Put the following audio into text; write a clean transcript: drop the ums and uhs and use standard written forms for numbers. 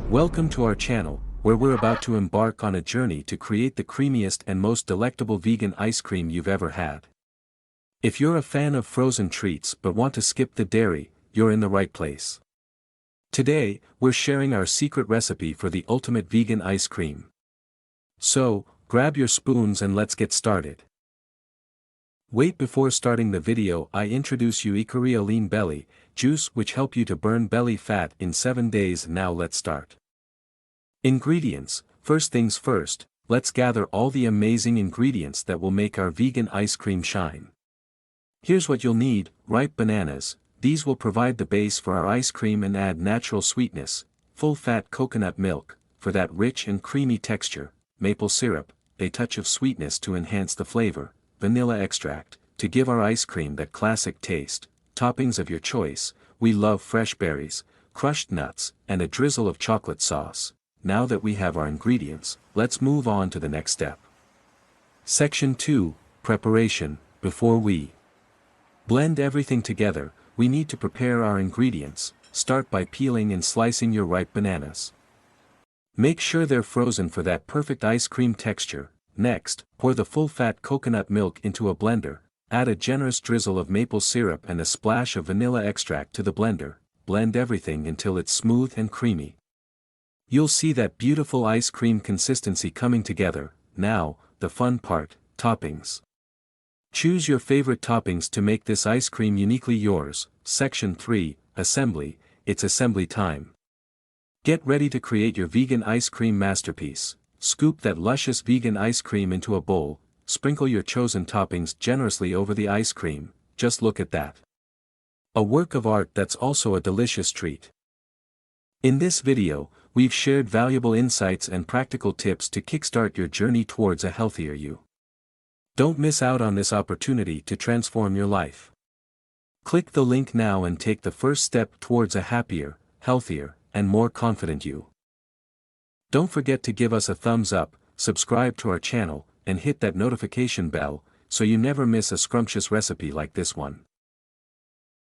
Welcome to our channel, where we're about to embark on a journey to create the creamiest and most delectable vegan ice cream you've ever had. If you're a fan of frozen treats but want to skip the dairy, you're in the right place. Today, we're sharing our secret recipe for the ultimate vegan ice cream. So, grab your spoons and let's get started. Wait, before starting the video, I introduce you Ikaria Lean Belly Juice, which help you to burn belly fat in 7 days. Now let's start. Ingredients. First things first, let's gather all the amazing ingredients that will make our vegan ice cream shine. Here's what you'll need: ripe bananas. These will provide the base for our ice cream and add natural sweetness. Full-fat coconut milk, for that rich and creamy texture. Maple syrup, a touch of sweetness to enhance the flavor. Vanilla extract, to give our ice cream that classic taste. Toppings of your choice: we love fresh berries, crushed nuts, and a drizzle of chocolate sauce. Now that we have our ingredients, let's move on to the next step. Section 2, Preparation. Before we blend everything together, we need to prepare our ingredients. Start by peeling and slicing your ripe bananas. Make sure they're frozen for that perfect ice cream texture. Next, pour the full-fat coconut milk into a blender. Add a generous drizzle of maple syrup and a splash of vanilla extract to the blender. Blend everything until it's smooth and creamy. You'll see that beautiful ice cream consistency coming together. Now, the fun part: toppings. Choose your favorite toppings to make this ice cream uniquely yours. Section 3, Assembly. It's assembly time. Get ready to create your vegan ice cream masterpiece. Scoop that luscious vegan ice cream into a bowl. Sprinkle your chosen toppings generously over the ice cream. Just look at that. A work of art that's also a delicious treat. In this video, we've shared valuable insights and practical tips to kickstart your journey towards a healthier you. Don't miss out on this opportunity to transform your life. Click the link now and take the first step towards a happier, healthier, and more confident you. Don't forget to give us a thumbs up, subscribe to our channel, and hit that notification bell, so you never miss a scrumptious recipe like this one.